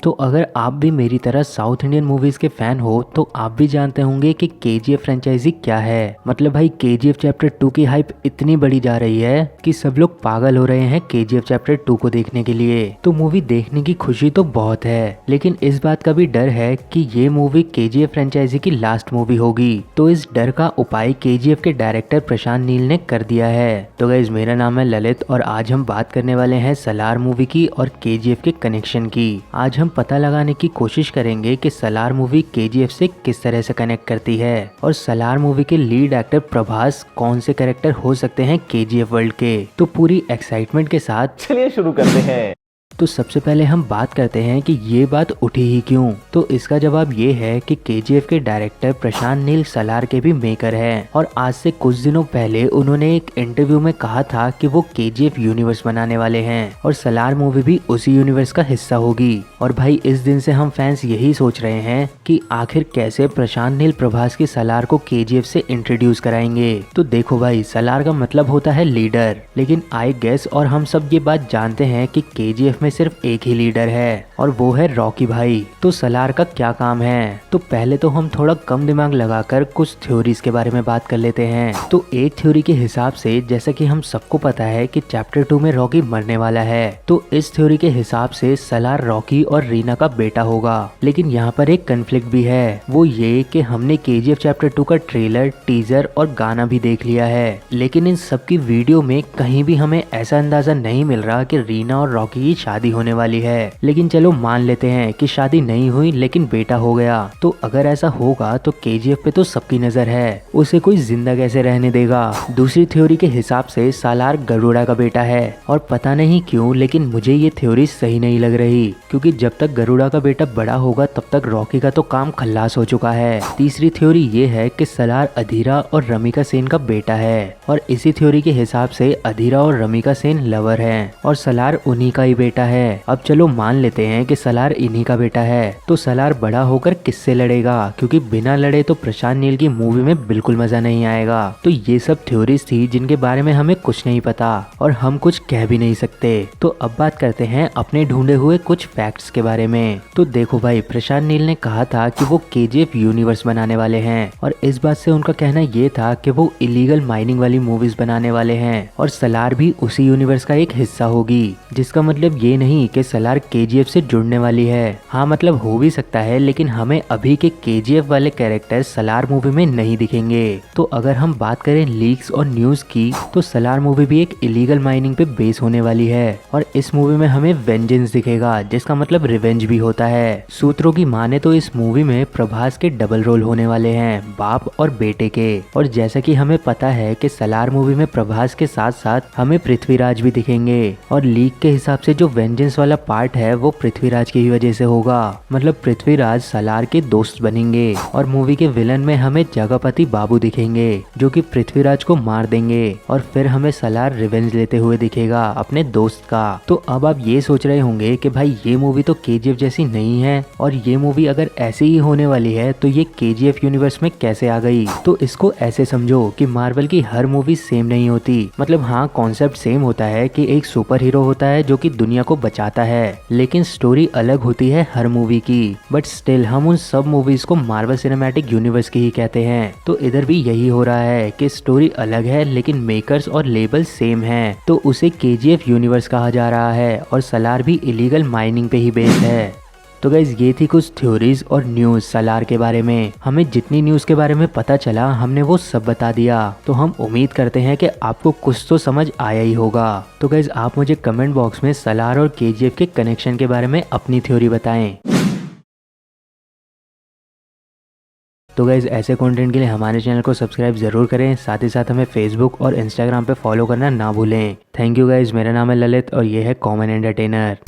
तो अगर आप भी मेरी तरह साउथ इंडियन मूवीज के फैन हो तो आप भी जानते होंगे कि केजीएफ फ्रेंचाइजी क्या है। मतलब भाई केजीएफ चैप्टर 2 की हाइप इतनी बढ़ी जा रही है कि सब लोग पागल हो रहे हैं केजीएफ चैप्टर 2 को देखने के लिए। तो मूवी देखने की खुशी तो बहुत है, लेकिन इस बात का भी डर है कि ये मूवी केजीएफ फ्रेंचाइजी की लास्ट मूवी होगी। तो इस डर का उपाय केजीएफ के डायरेक्टर प्रशांत नील ने कर दिया है। तो गाइस मेरा नाम है ललित और आज हम बात करने वाले हैं सलार मूवी की और केजीएफ के कनेक्शन की। आज हम पता लगाने की कोशिश करेंगे कि सलार मूवी केजीएफ से किस तरह से कनेक्ट करती है और सलार मूवी के लीड एक्टर प्रभास कौन से कैरेक्टर हो सकते हैं केजीएफ वर्ल्ड के। तो पूरी एक्साइटमेंट के साथ चलिए शुरू करते हैं। तो सबसे पहले हम बात करते हैं कि ये बात उठी ही क्यों। तो इसका जवाब ये है कि केजीएफ के डायरेक्टर प्रशांत नील सलार के भी मेकर हैं और आज से कुछ दिनों पहले उन्होंने एक इंटरव्यू में कहा था कि वो केजीएफ यूनिवर्स बनाने वाले हैं और सलार मूवी भी उसी यूनिवर्स का हिस्सा होगी। और भाई इस दिन से हम फैंस यही सोच रहे हैं कि आखिर कैसे प्रशांत नील प्रभास की सलार को केजीएफ से इंट्रोड्यूस कराएंगे। तो देखो भाई सलार का मतलब होता है लीडर, लेकिन आई गेस और हम सब ये बात जानते हैं कि केजीएफ में सिर्फ एक ही लीडर है और वो है रॉकी भाई। तो सलार का क्या काम है? तो पहले तो हम थोड़ा कम दिमाग लगाकर कुछ थ्योरीज के बारे में बात कर लेते हैं। तो एक थ्योरी के हिसाब से जैसा कि हम सबको पता है कि चैप्टर 2 में रॉकी मरने वाला है, तो इस थ्योरी के हिसाब से सलार रॉकी और रीना का बेटा होगा। लेकिन यहाँ पर एक कन्फ्लिक्ट भी है, वो ये कि हमने केजीएफ चैप्टर 2 का ट्रेलर, टीजर और गाना भी देख लिया है, लेकिन इन सब की वीडियो में कहीं भी हमें ऐसा अंदाजा नहीं मिल रहा कि रीना और रॉकी की शादी होने वाली है। लेकिन चलो मान लेते हैं कि शादी नहीं हुई लेकिन बेटा हो गया। तो अगर ऐसा होगा तो केजीएफ पे तो सबकी नजर है, उसे कोई जिंदा कैसे रहने देगा। दूसरी थ्योरी के हिसाब से सलार गरुड़ा का बेटा है और पता नहीं क्यों लेकिन मुझे ये थ्योरी सही नहीं लग रही, क्योंकि जब तक गरुड़ा का बेटा बड़ा होगा तब तक रॉकी का तो काम खल्लास हो चुका है। तीसरी थ्योरी ये है कि सलार अधीरा और रमिका सेन का बेटा है और इसी थ्योरी के हिसाब से अधीरा और रमिका सेन लवर हैं और सलार उन्हीं का ही बेटा है। अब चलो मान लेते हैं कि सलार इन्हीं का बेटा है, तो सलार बड़ा होकर किससे लड़ेगा, क्योंकि बिना लड़े तो प्रशांत नील की मूवी में बिल्कुल मजा नहीं आएगा। तो ये सब थ्योरीज थी जिनके बारे में हमें कुछ नहीं पता और हम कुछ कह भी नहीं सकते। तो अब बात करते हैं अपने ढूंढे हुए कुछ फैक्ट्स के बारे में। तो देखो भाई प्रशांत नील ने कहा था कि वो केजीएफ यूनिवर्स बनाने वाले हैं और इस बात से उनका कहना ये था कि वो इलीगल माइनिंग वाली मूवीज बनाने वाले हैं और सलार भी उसी यूनिवर्स का एक हिस्सा होगी, जिसका मतलब ये नहीं कि सलार केजीएफ से जुड़ने वाली है। हाँ मतलब हो भी सकता है, लेकिन हमें अभी के केजीएफ वाले कैरेक्टर सलार मूवी में नहीं दिखेंगे। तो अगर हम बात करें लीक्स और न्यूज की, तो सलार मूवी भी एक इलीगल माइनिंग पे बेस होने वाली है और इस मूवी में हमें वेंजेंस दिखेगा, जिसका मतलब रिवेंज भी होता है। सूत्रों की माने तो इस मूवी में प्रभास के डबल रोल होने वाले हैं, बाप और बेटे के। और जैसा कि हमें पता है कि सलार मूवी में प्रभास के साथ साथ हमें पृथ्वीराज भी दिखेंगे और लीक के हिसाब से जो वेंजेंस वाला पार्ट है वो पृथ्वीराज की वजह से होगा। मतलब पृथ्वीराज सलार के दोस्त बनेंगे और मूवी के विलन में हमें जगपति बाबू दिखेंगे जो कि पृथ्वीराज को मार देंगे और फिर हमें सलार रिवेंज लेते हुए दिखेगा अपने दोस्त का। तो अब आप ये सोच रहे होंगे कि भाई ये मूवी तो केजीएफ जैसी नहीं है और ये मूवी अगर ऐसे ही होने वाली है तो ये केजीएफ यूनिवर्स में कैसे आ गई। तो इसको ऐसे समझो कि मार्वल की हर मूवी सेम नहीं होती। मतलब हाँ कॉन्सेप्ट सेम होता है कि एक सुपर हीरो होता है जो कि दुनिया को बचाता है, लेकिन स्टोरी अलग होती है हर मूवी की। बट स्टिल हम उन सब मूवीज को मार्वल सिनेमैटिक यूनिवर्स की ही कहते हैं। तो इधर भी यही हो रहा है कि स्टोरी अलग है लेकिन मेकर्स और लेबल सेम हैं, तो उसे केजीएफ यूनिवर्स कहा जा रहा है और सलार भी इलीगल माइनिंग पे ही बेस्ड है। तो गाइज ये थी कुछ थ्योरीज और न्यूज सलार के बारे में। हमें जितनी न्यूज के बारे में पता चला हमने वो सब बता दिया। तो हम उम्मीद करते हैं कि आपको कुछ तो समझ आया ही होगा। तो गाइज आप मुझे कमेंट बॉक्स में सलार और केजीएफ के कनेक्शन के बारे में अपनी थ्योरी बताएं। तो गाइज ऐसे कंटेंट के लिए हमारे चैनल को सब्सक्राइब जरूर करें, साथ ही साथ हमें फेसबुक और इंस्टाग्राम पे फॉलो करना ना भूलें। थैंक यू गाइज, मेरा नाम है ललित और ये है कॉमन एंटरटेनर।